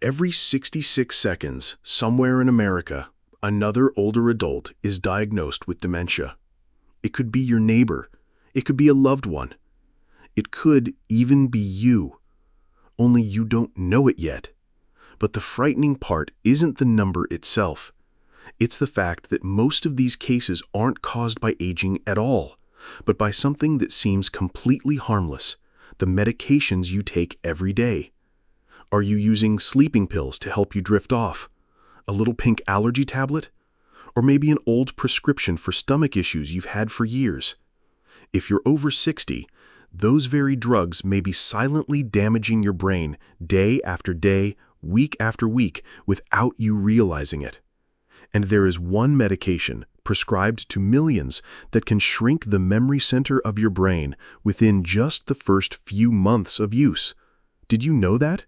Every 66 seconds, somewhere in America, another older adult is diagnosed with dementia. It could be your neighbor. It could be a loved one. It could even be you. Only you don't know it yet. But the frightening part isn't the number itself. It's the fact that most of these cases aren't caused by aging at all, but by something that seems completely harmless, the medications you take every day. Are you using sleeping pills to help you drift off? A little pink allergy tablet? Or maybe an old prescription for stomach issues you've had for years? If you're over 60, those very drugs may be silently damaging your brain day after day, week after week, without you realizing it. And there is one medication prescribed to millions that can shrink the memory center of your brain within just the first few months of use. Did you know that?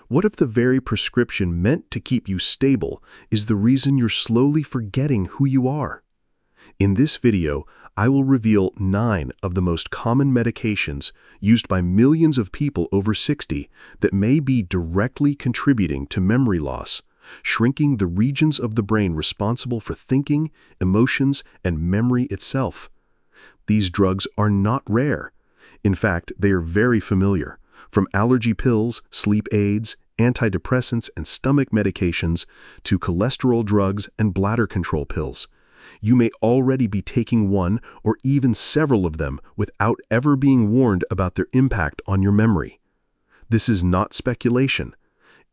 What if the very prescription meant to keep you stable is the reason you're slowly forgetting who you are? In this video, I will reveal 9 of the most common medications used by millions of people over 60 that may be directly contributing to memory loss, shrinking the regions of the brain responsible for thinking, emotions, and memory itself. These drugs are not rare. In fact, they are very familiar. From allergy pills, sleep aids, antidepressants, and stomach medications to cholesterol drugs and bladder control pills. You may already be taking one or even several of them without ever being warned about their impact on your memory. This is not speculation.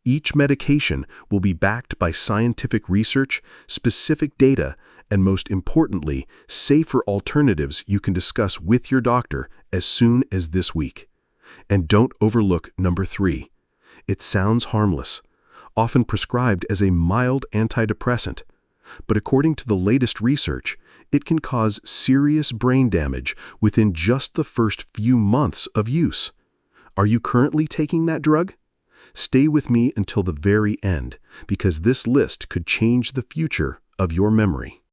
Each medication will be backed by scientific research, specific data, and most importantly, safer alternatives you can discuss with your doctor as soon as this week. And don't overlook number 3. It sounds harmless, often prescribed as a mild antidepressant, but according to the latest research, it can cause serious brain damage within just the first few months of use. Are you currently taking that drug? Stay with me until the very end, because this list could change the future of your memory.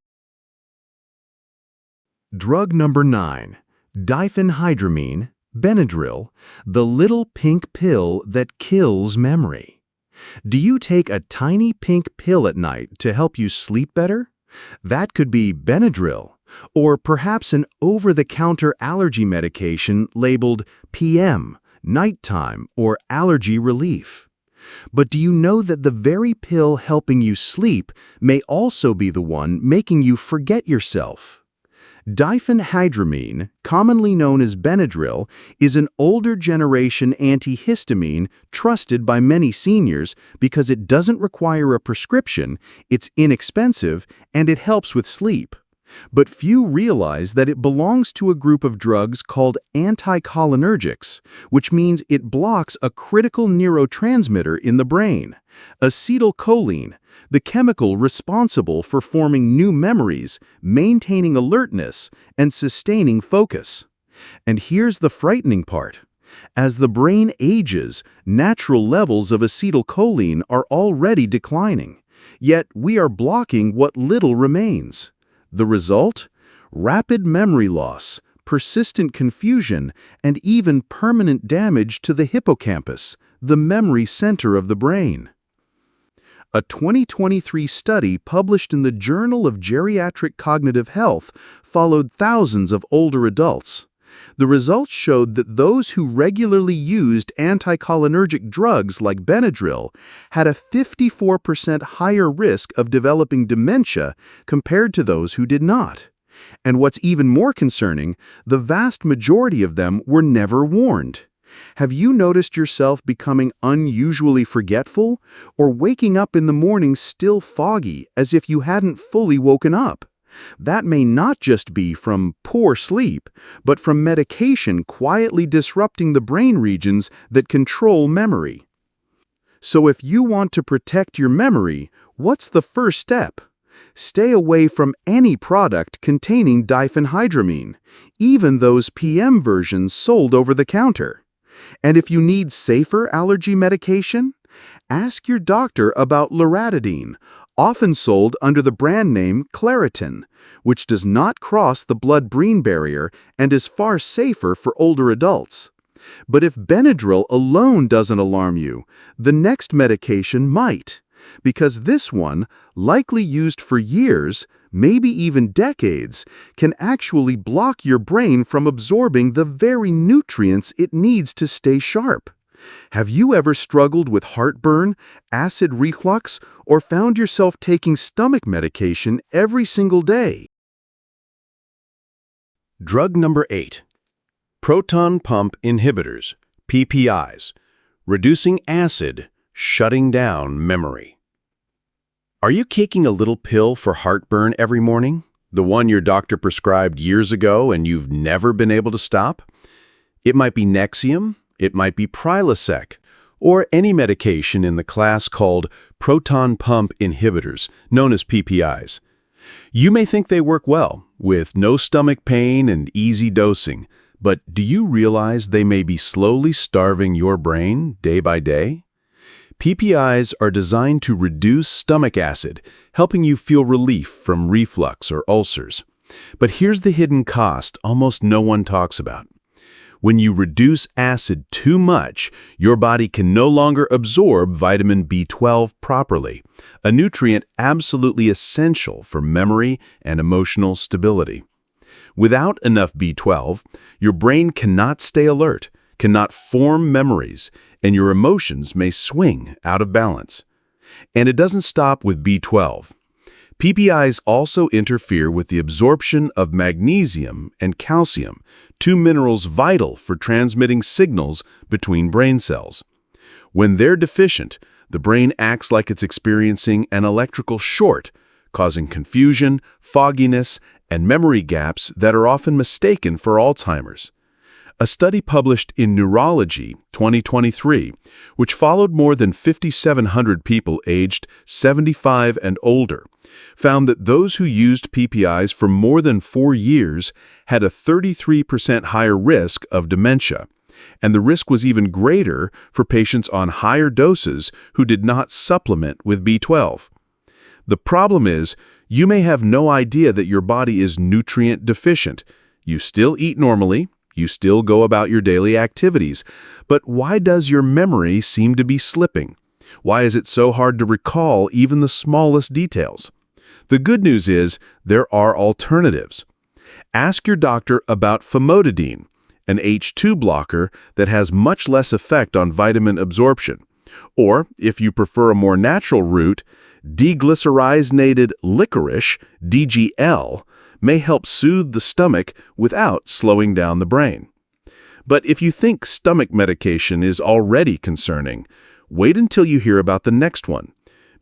Drug number 9, Diphenhydramine, Benadryl, the little pink pill that kills memory. Do you take a tiny pink pill at night to help you sleep better? That could be Benadryl, or perhaps an over-the-counter allergy medication labeled PM, nighttime, or allergy relief. But do you know that the very pill helping you sleep may also be the one making you forget yourself? Diphenhydramine, commonly known as Benadryl, is an older generation antihistamine trusted by many seniors because it doesn't require a prescription, it's inexpensive, and it helps with sleep. But few realize that it belongs to a group of drugs called anticholinergics, which means it blocks a critical neurotransmitter in the brain, acetylcholine, the chemical responsible for forming new memories, maintaining alertness, and sustaining focus. And here's the frightening part. As the brain ages, natural levels of acetylcholine are already declining, yet we are blocking what little remains. The result? Rapid memory loss, persistent confusion, and even permanent damage to the hippocampus, the memory center of the brain. A 2023 study published in the Journal of Geriatric Cognitive Health followed thousands of older adults. The results showed that those who regularly used anticholinergic drugs like Benadryl had a 54% higher risk of developing dementia compared to those who did not. And what's even more concerning, the vast majority of them were never warned. Have you noticed yourself becoming unusually forgetful or waking up in the morning still foggy as if you hadn't fully woken up? That may not just be from poor sleep, but from medication quietly disrupting the brain regions that control memory. So if you want to protect your memory, what's the first step? Stay away from any product containing diphenhydramine, even those PM versions sold over the counter. And if you need safer allergy medication, ask your doctor about loratadine, often sold under the brand name Claritin, which does not cross the blood-brain barrier and is far safer for older adults. But if Benadryl alone doesn't alarm you, the next medication might, because this one, likely used for years, maybe even decades, can actually block your brain from absorbing the very nutrients it needs to stay sharp. Have you ever struggled with heartburn, acid reflux, or found yourself taking stomach medication every single day? Drug number 8. Proton Pump Inhibitors, PPIs, reducing acid, shutting down memory. Are you taking a little pill for heartburn every morning? The one your doctor prescribed years ago and you've never been able to stop? It might be Nexium, it might be Prilosec, or any medication in the class called Proton Pump Inhibitors, known as PPIs. You may think they work well, with no stomach pain and easy dosing, but do you realize they may be slowly starving your brain day by day? PPIs are designed to reduce stomach acid, helping you feel relief from reflux or ulcers. But here's the hidden cost almost no one talks about. When you reduce acid too much, your body can no longer absorb vitamin B12 properly, a nutrient absolutely essential for memory and emotional stability. Without enough B12, your brain cannot stay alert, cannot form memories, and your emotions may swing out of balance. And it doesn't stop with B12. PPIs also interfere with the absorption of magnesium and calcium, two minerals vital for transmitting signals between brain cells. When they're deficient, the brain acts like it's experiencing an electrical short, causing confusion, fogginess, and memory gaps that are often mistaken for Alzheimer's. A study published in Neurology 2023, which followed more than 5,700 people aged 75 and older, found that those who used PPIs for more than 4 years had a 33% higher risk of dementia, and the risk was even greater for patients on higher doses who did not supplement with B12. The problem is, you may have no idea that your body is nutrient deficient. You still eat normally, you still go about your daily activities, but why does your memory seem to be slipping? Why is it so hard to recall even the smallest details? The good news is there are alternatives. Ask your doctor about famotidine, an H2 blocker that has much less effect on vitamin absorption. Or, if you prefer a more natural route, deglycyrrhizated licorice, DGL, may help soothe the stomach without slowing down the brain. But if you think stomach medication is already concerning, wait until you hear about the next one,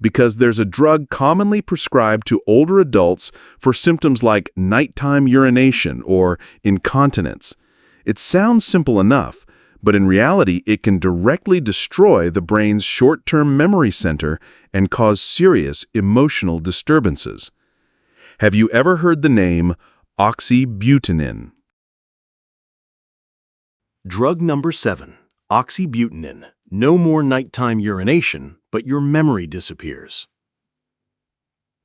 because there's a drug commonly prescribed to older adults for symptoms like nighttime urination or incontinence. It sounds simple enough, but in reality it can directly destroy the brain's short-term memory center and cause serious emotional disturbances. Have you ever heard the name Oxybutynin? Drug number 7, Oxybutynin. No more nighttime urination, but your memory disappears.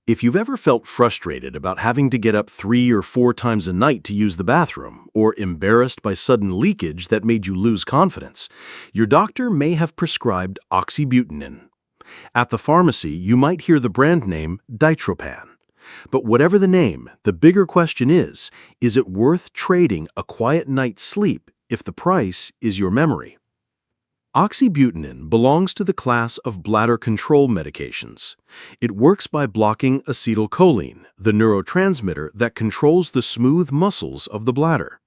If you've ever felt frustrated about having to get up 3 or 4 times a night to use the bathroom, or embarrassed by sudden leakage that made you lose confidence, your doctor may have prescribed Oxybutynin. At the pharmacy, you might hear the brand name Ditropan. But whatever the name, the bigger question is it worth trading a quiet night's sleep if the price is your memory? Oxybutynin belongs to the class of bladder control medications. It works by blocking acetylcholine, the neurotransmitter that controls the smooth muscles of the bladder.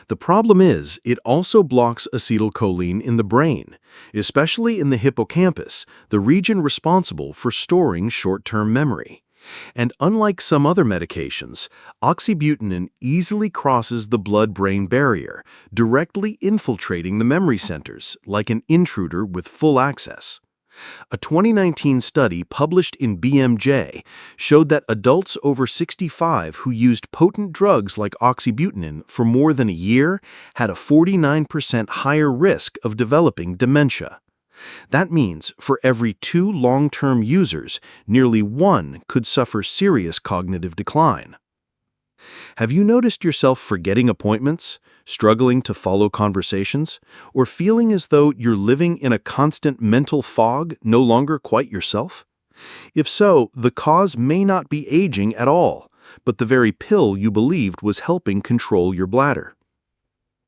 The problem is, it also blocks acetylcholine in the brain, especially in the hippocampus, the region responsible for storing short-term memory. And unlike some other medications, oxybutynin easily crosses the blood-brain barrier, directly infiltrating the memory centers like an intruder with full access. A 2019 study published in BMJ showed that adults over 65 who used potent drugs like oxybutynin for more than a year had a 49% higher risk of developing dementia. That means for every 2 long-term users, nearly 1 could suffer serious cognitive decline. Have you noticed yourself forgetting appointments, Struggling to follow conversations? Or feeling as though you're living in a constant mental fog, no longer quite yourself? If so, the cause may not be aging at all, but the very pill you believed was helping control your bladder.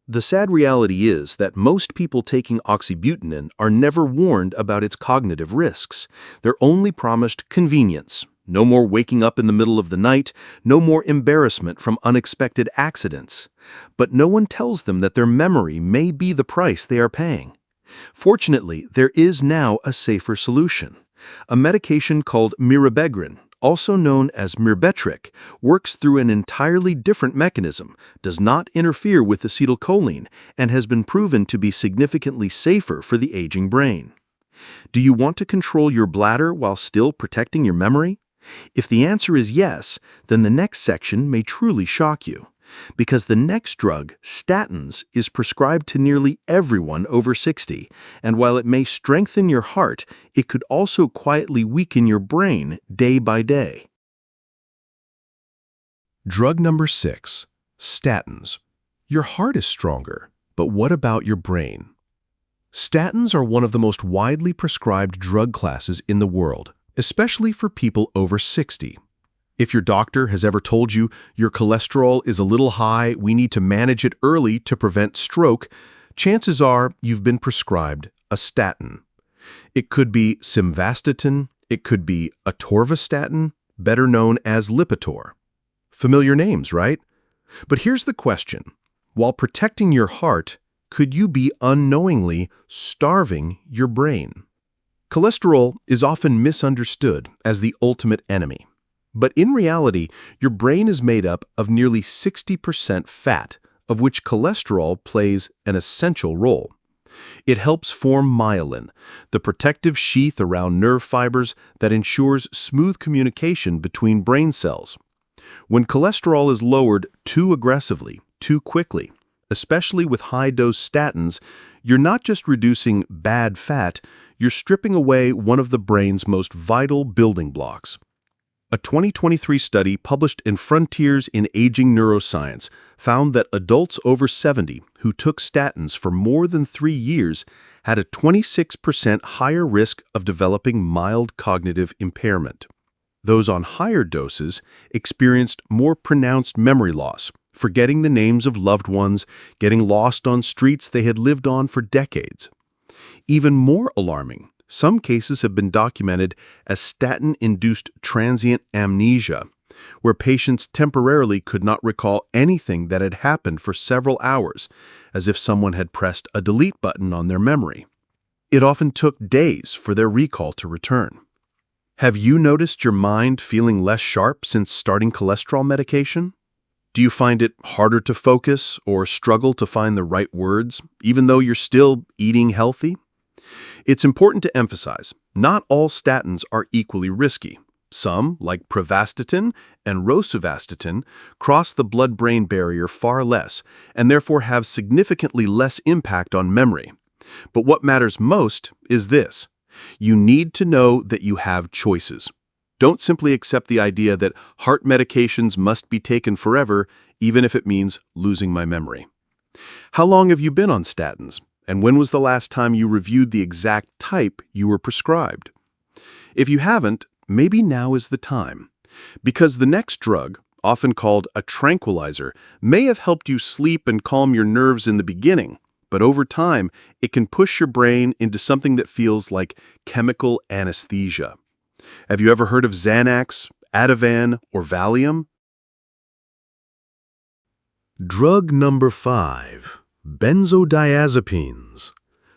The sad reality is that most people taking Oxybutynin are never warned about its cognitive risks. They're only promised convenience. No more waking up in the middle of the night, no more embarrassment from unexpected accidents. But no one tells them that their memory may be the price they are paying. Fortunately, there is now a safer solution. A medication called mirabegrin, also known as Myrbetriq, works through an entirely different mechanism, does not interfere with acetylcholine, and has been proven to be significantly safer for the aging brain. Do you want to control your bladder while still protecting your memory? If the answer is yes, then the next section may truly shock you. Because the next drug, statins, is prescribed to nearly everyone over 60, and while it may strengthen your heart, it could also quietly weaken your brain day by day. Drug number 6. Statins. Your heart is stronger, but what about your brain? Statins are one of the most widely prescribed drug classes in the world, especially for people over 60. If your doctor has ever told you your cholesterol is a little high, we need to manage it early to prevent stroke, chances are you've been prescribed a statin. It could be simvastatin, it could be atorvastatin, better known as Lipitor. Familiar names, right? But here's the question. While protecting your heart, could you be unknowingly starving your brain? Cholesterol is often misunderstood as the ultimate enemy. But in reality, your brain is made up of nearly 60% fat, of which cholesterol plays an essential role. It helps form myelin, the protective sheath around nerve fibers that ensures smooth communication between brain cells. When cholesterol is lowered too aggressively, too quickly, especially with high-dose statins, you're not just reducing bad fat, you're stripping away one of the brain's most vital building blocks. A 2023 study published in Frontiers in Aging Neuroscience found that adults over 70 who took statins for more than 3 years had a 26% higher risk of developing mild cognitive impairment. Those on higher doses experienced more pronounced memory loss, forgetting the names of loved ones, getting lost on streets they had lived on for decades. Even more alarming, some cases have been documented as statin-induced transient amnesia, where patients temporarily could not recall anything that had happened for several hours, as if someone had pressed a delete button on their memory. It often took days for their recall to return. Have you noticed your mind feeling less sharp since starting cholesterol medication? Do you find it harder to focus or struggle to find the right words, even though you're still eating healthy? It's important to emphasize, not all statins are equally risky. Some, like pravastatin and rosuvastatin, cross the blood-brain barrier far less and therefore have significantly less impact on memory. But what matters most is this. You need to know that you have choices. Don't simply accept the idea that heart medications must be taken forever, even if it means losing my memory. How long have you been on statins? And when was the last time you reviewed the exact type you were prescribed? If you haven't, maybe now is the time. Because the next drug, often called a tranquilizer, may have helped you sleep and calm your nerves in the beginning, but over time, it can push your brain into something that feels like chemical anesthesia. Have you ever heard of Xanax, Ativan, or Valium? Drug number 5. Benzodiazepines.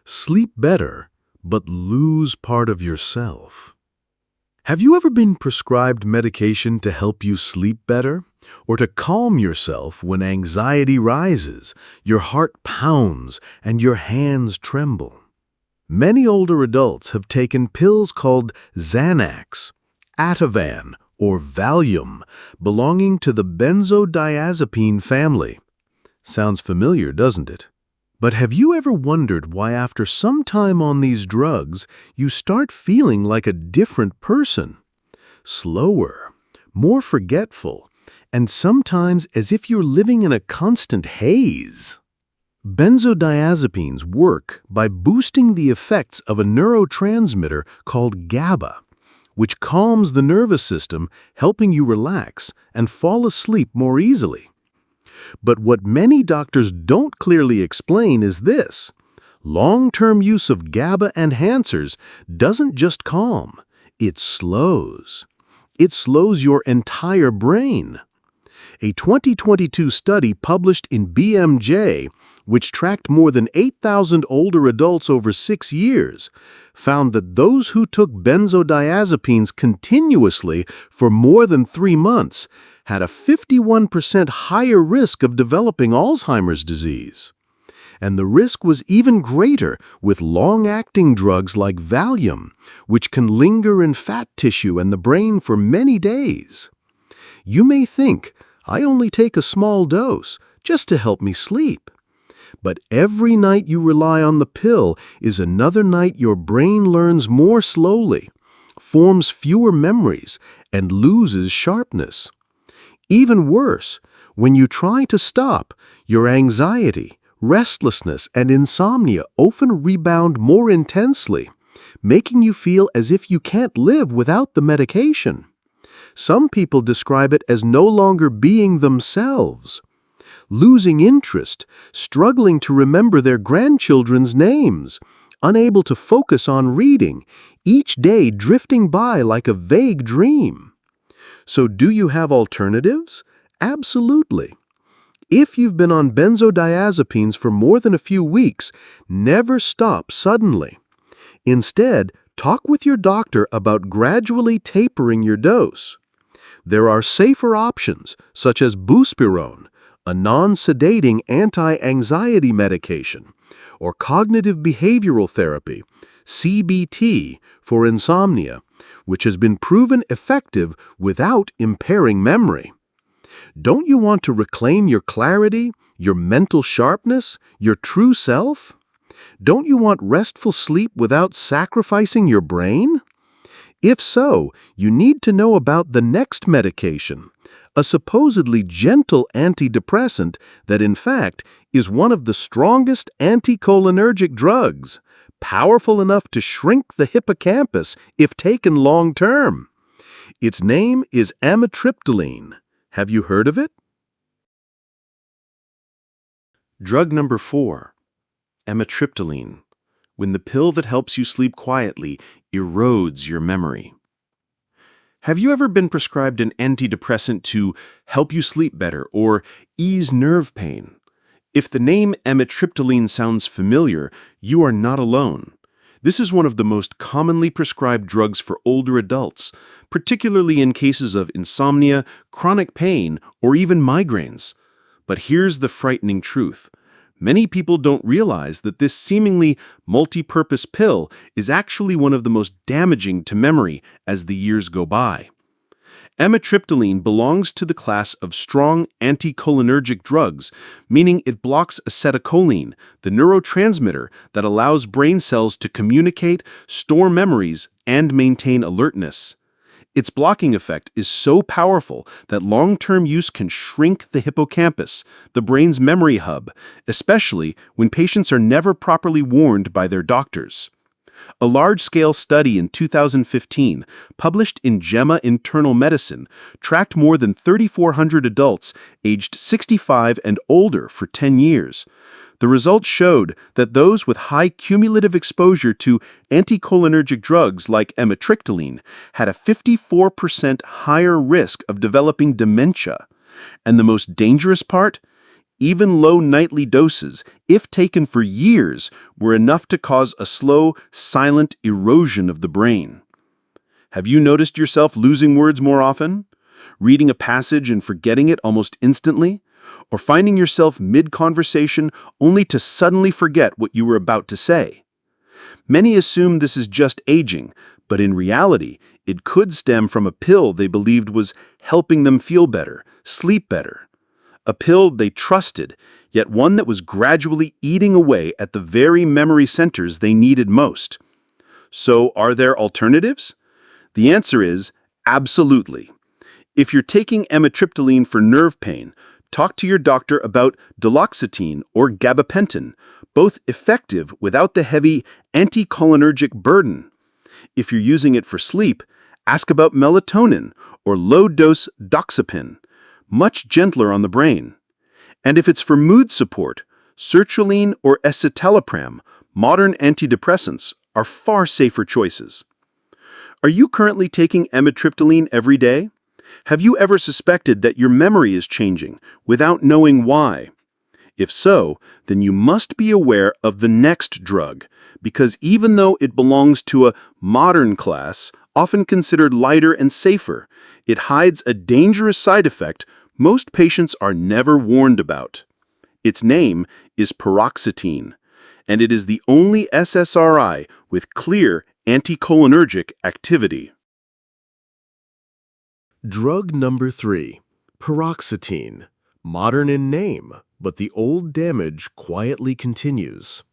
Sleep better, but lose part of yourself. Have you ever been prescribed medication to help you sleep better? Or to calm yourself when anxiety rises, your heart pounds, and your hands tremble? Many older adults have taken pills called Xanax, Ativan, or Valium, belonging to the benzodiazepine family. Sounds familiar, doesn't it? But have you ever wondered why after some time on these drugs, you start feeling like a different person? Slower, more forgetful, and sometimes as if you're living in a constant haze. Benzodiazepines work by boosting the effects of a neurotransmitter called GABA, which calms the nervous system, helping you relax and fall asleep more easily. But what many doctors don't clearly explain is this: long-term use of GABA enhancers doesn't just calm, it slows. It slows your entire brain. A 2022 study published in BMJ, which tracked more than 8,000 older adults over 6 years, found that those who took benzodiazepines continuously for more than 3 months had a 51% higher risk of developing Alzheimer's disease. And the risk was even greater with long-acting drugs like Valium, which can linger in fat tissue and the brain for many days. You may think, I only take a small dose, just to help me sleep. But every night you rely on the pill is another night your brain learns more slowly, forms fewer memories, and loses sharpness. Even worse, when you try to stop, your anxiety, restlessness, and insomnia often rebound more intensely, making you feel as if you can't live without the medication. Some people describe it as no longer being themselves, losing interest, struggling to remember their grandchildren's names, unable to focus on reading, each day drifting by like a vague dream. So do you have alternatives? Absolutely. If you've been on benzodiazepines for more than a few weeks, never stop suddenly. Instead, talk with your doctor about gradually tapering your dose. There are safer options, such as buspirone, a non-sedating anti-anxiety medication, or cognitive behavioral therapy, CBT, for insomnia, which has been proven effective without impairing memory. Don't you want to reclaim your clarity, your mental sharpness, your true self? Don't you want restful sleep without sacrificing your brain? If so, you need to know about the next medication, a supposedly gentle antidepressant that in fact is one of the strongest anticholinergic drugs, powerful enough to shrink the hippocampus if taken long-term. Its name is Amitriptyline. Have you heard of it? Drug number 4, Amitriptyline, when the pill that helps you sleep quietly erodes your memory. Have you ever been prescribed an antidepressant to help you sleep better or ease nerve pain? If the name Amitriptyline sounds familiar, you are not alone. This is one of the most commonly prescribed drugs for older adults, particularly in cases of insomnia, chronic pain, or even migraines. But here's the frightening truth. Many people don't realize that this seemingly multi-purpose pill is actually one of the most damaging to memory as the years go by. Amitriptyline belongs to the class of strong anticholinergic drugs, meaning it blocks acetylcholine, the neurotransmitter that allows brain cells to communicate, store memories, and maintain alertness. Its blocking effect is so powerful that long-term use can shrink the hippocampus, the brain's memory hub, especially when patients are never properly warned by their doctors. A large-scale study in 2015, published in JAMA Internal Medicine, tracked more than 3,400 adults aged 65 and older for 10 years. The results showed that those with high cumulative exposure to anticholinergic drugs like amitriptyline had a 54% higher risk of developing dementia. And the most dangerous part? Even low nightly doses, if taken for years, were enough to cause a slow, silent erosion of the brain. Have you noticed yourself losing words more often? Reading a passage and forgetting it almost instantly? Or finding yourself mid-conversation only to suddenly forget what you were about to say? Many assume this is just aging, but in reality, it could stem from a pill they believed was helping them feel better, sleep better. A pill they trusted, yet one that was gradually eating away at the very memory centers they needed most. So, are there alternatives? The answer is absolutely. If you're taking amitriptyline for nerve pain, talk to your doctor about duloxetine or gabapentin, both effective without the heavy anticholinergic burden. If you're using it for sleep, ask about melatonin or low-dose doxepin, much gentler on the brain. And if it's for mood support, sertraline or escitalopram, modern antidepressants, are far safer choices. Are you currently taking amitriptyline every day? Have you ever suspected that your memory is changing without knowing why? If so, then you must be aware of the next drug, because even though it belongs to a modern class, often considered lighter and safer, it hides a dangerous side effect most patients are never warned about. Its name is paroxetine, and it is the only SSRI with clear anticholinergic activity. Drug number 3, paroxetine. Modern in name, but the old damage quietly continues.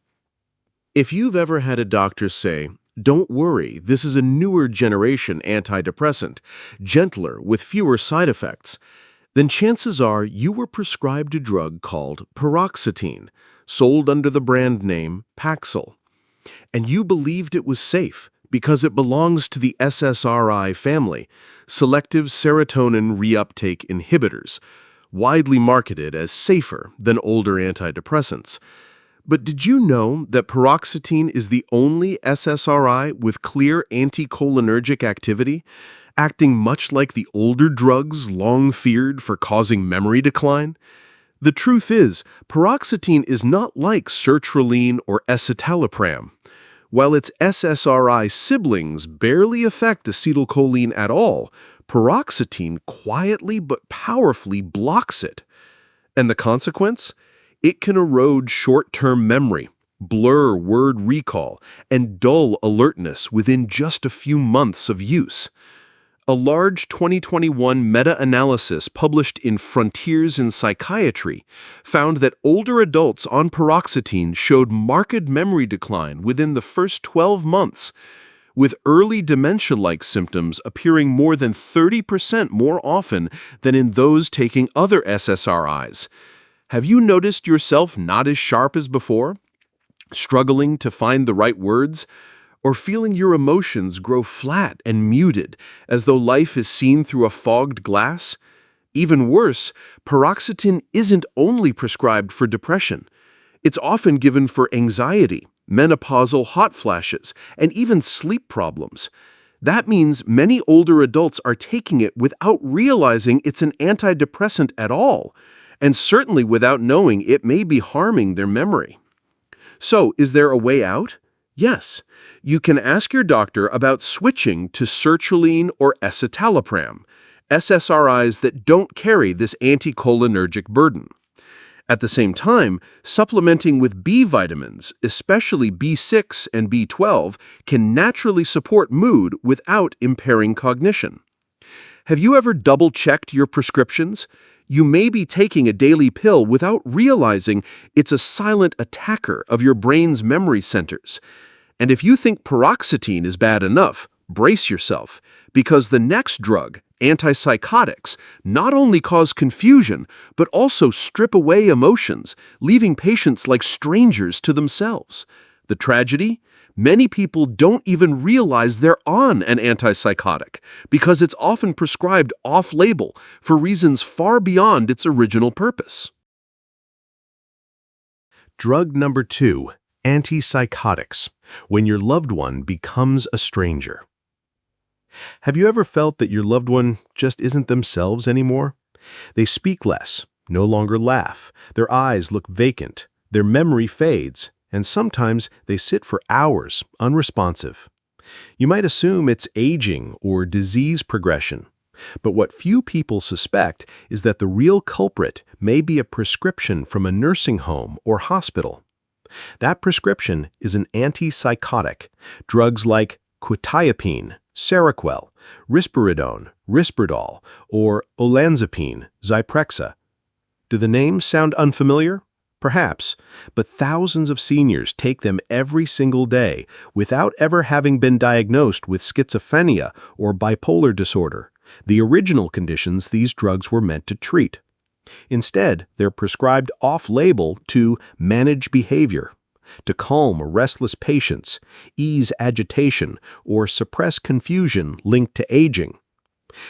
If you've ever had a doctor say, "Don't worry, this is a newer generation antidepressant, gentler with fewer side effects," then chances are you were prescribed a drug called paroxetine, sold under the brand name Paxil. And you believed it was safe because it belongs to the SSRI family, selective serotonin reuptake inhibitors, widely marketed as safer than older antidepressants. But did you know that paroxetine is the only SSRI with clear anticholinergic activity, acting much like the older drugs long feared for causing memory decline? The truth is, paroxetine is not like sertraline or escitalopram. While its SSRI siblings barely affect acetylcholine at all, paroxetine quietly but powerfully blocks it. And the consequence? It can erode short-term memory, blur word recall, and dull alertness within just a few months of use. A large 2021 meta-analysis published in Frontiers in Psychiatry found that older adults on paroxetine showed marked memory decline within the first 12 months, with early dementia-like symptoms appearing more than 30% more often than in those taking other SSRIs. Have you noticed yourself not as sharp as before? Struggling to find the right words? Or feeling your emotions grow flat and muted, as though life is seen through a fogged glass? Even worse, paroxetine isn't only prescribed for depression. It's often given for anxiety, menopausal hot flashes, and even sleep problems. That means many older adults are taking it without realizing it's an antidepressant at all, and certainly without knowing it may be harming their memory. So, is there a way out? Yes, you can ask your doctor about switching to sertraline or escitalopram, SSRIs that don't carry this anticholinergic burden. At the same time, supplementing with B vitamins, especially B6 and B12, can naturally support mood without impairing cognition. Have you ever double-checked your prescriptions? You may be taking a daily pill without realizing it's a silent attacker of your brain's memory centers. And if you think paroxetine is bad enough, brace yourself, because the next drug, antipsychotics, not only cause confusion, but also strip away emotions, leaving patients like strangers to themselves. The tragedy? Many people don't even realize they're on an antipsychotic because it's often prescribed off-label for reasons far beyond its original purpose. Drug number 2, antipsychotics, when your loved one becomes a stranger. Have you ever felt that your loved one just isn't themselves anymore? They speak less, no longer laugh, their eyes look vacant, their memory fades, and sometimes they sit for hours unresponsive. You might assume it's aging or disease progression, but what few people suspect is that the real culprit may be a prescription from a nursing home or hospital. That prescription is an antipsychotic, drugs like quetiapine, Seroquel, risperidone, Risperdal, or olanzapine, Zyprexa. Do the names sound unfamiliar? Perhaps, but thousands of seniors take them every single day without ever having been diagnosed with schizophrenia or bipolar disorder, the original conditions these drugs were meant to treat. Instead, they're prescribed off-label to manage behavior, to calm restless patients, ease agitation, or suppress confusion linked to aging.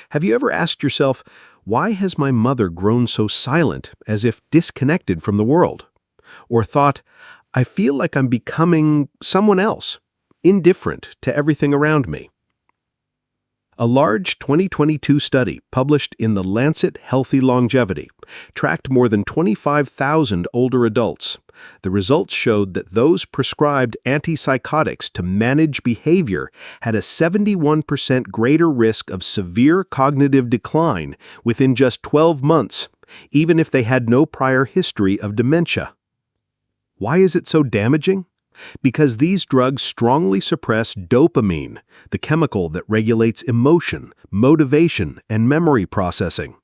Have you ever asked yourself, why has my mother grown so silent, as if disconnected from the world? Or thought, I feel like I'm becoming someone else, indifferent to everything around me? A large 2022 study published in The Lancet Healthy Longevity tracked more than 25,000 older adults. The results showed that those prescribed antipsychotics to manage behavior had a 71% greater risk of severe cognitive decline within just 12 months, even if they had no prior history of dementia. Why is it so damaging? Because these drugs strongly suppress dopamine, the chemical that regulates emotion, motivation, and memory processing.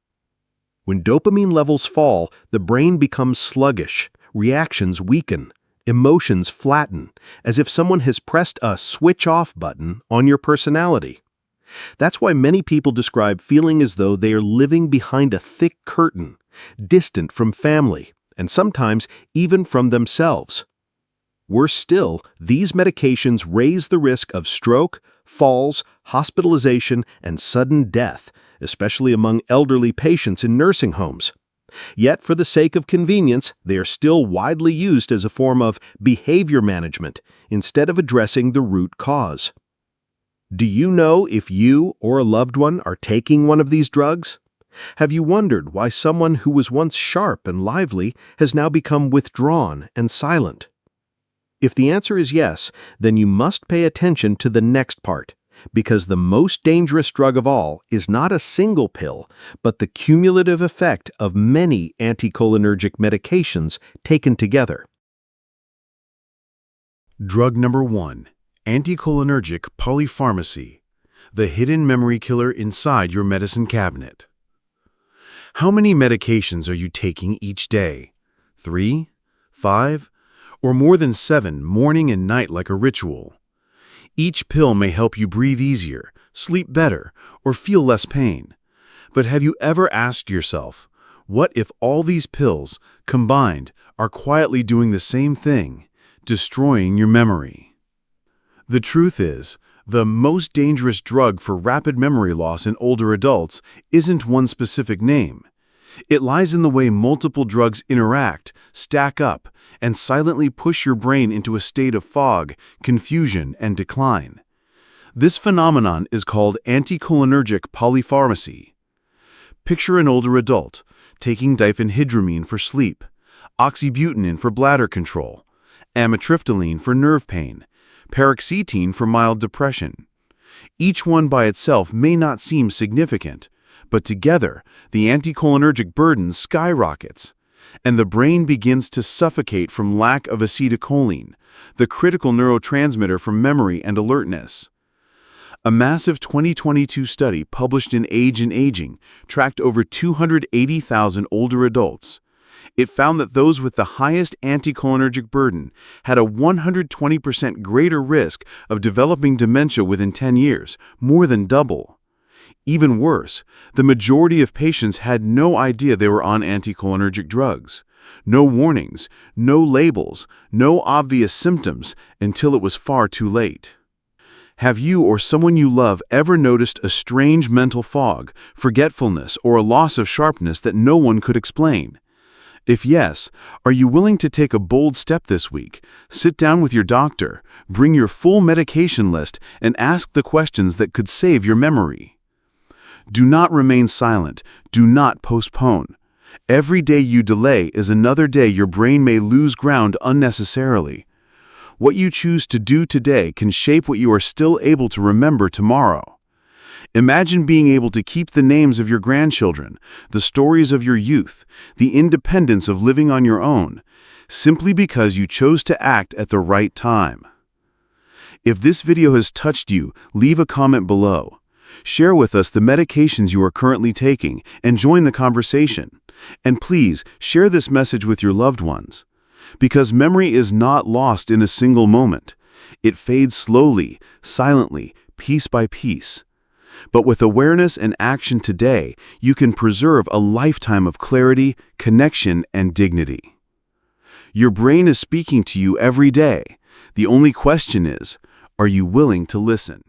When dopamine levels fall, the brain becomes sluggish, reactions weaken, emotions flatten, as if someone has pressed a switch-off button on your personality. That's why many people describe feeling as though they are living behind a thick curtain, distant from family, and sometimes even from themselves. Worse still, these medications raise the risk of stroke, falls, hospitalization, and sudden death, especially among elderly patients in nursing homes. Yet, for the sake of convenience, they are still widely used as a form of behavior management instead of addressing the root cause. Do you know if you or a loved one are taking one of these drugs? Have you wondered why someone who was once sharp and lively has now become withdrawn and silent? If the answer is yes, then you must pay attention to the next part, because the most dangerous drug of all is not a single pill, but the cumulative effect of many anticholinergic medications taken together. Drug number 1, Anticholinergic Polypharmacy, the hidden memory killer inside your medicine cabinet. How many medications are you taking each day? 3, 5, or more than 7 morning and night like a ritual? Each pill may help you breathe easier, sleep better, or feel less pain. But have you ever asked yourself, what if all these pills, combined, are quietly doing the same thing, destroying your memory? The truth is, the most dangerous drug for rapid memory loss in older adults isn't one specific name. It lies in the way multiple drugs interact, stack up, and silently push your brain into a state of fog, confusion, and decline. This phenomenon is called anticholinergic polypharmacy. Picture an older adult taking diphenhydramine for sleep, Oxybutynin for bladder control, Amitriptyline for nerve pain, Paroxetine for mild depression. Each one by itself may not seem significant, but together, the anticholinergic burden skyrockets, and the brain begins to suffocate from lack of acetylcholine, the critical neurotransmitter for memory and alertness. A massive 2022 study published in Age and Aging tracked over 280,000 older adults. It found that those with the highest anticholinergic burden had a 120% greater risk of developing dementia within 10 years, more than double. Even worse, the majority of patients had no idea they were on anticholinergic drugs. No warnings, no labels, no obvious symptoms until it was far too late. Have you or someone you love ever noticed a strange mental fog, forgetfulness, or a loss of sharpness that no one could explain? If yes, are you willing to take a bold step this week? Sit down with your doctor, bring your full medication list, and ask the questions that could save your memory. Do not remain silent. Do not postpone. Every day you delay is another day your brain may lose ground unnecessarily. What you choose to do today can shape what you are still able to remember tomorrow. Imagine being able to keep the names of your grandchildren, the stories of your youth, the independence of living on your own, simply because you chose to act at the right time. If this video has touched you, leave a comment below. Share with us the medications you are currently taking and join the conversation. And please, share this message with your loved ones. Because memory is not lost in a single moment. It fades slowly, silently, piece by piece. But with awareness and action today, you can preserve a lifetime of clarity, connection, and dignity. Your brain is speaking to you every day. The only question is, are you willing to listen?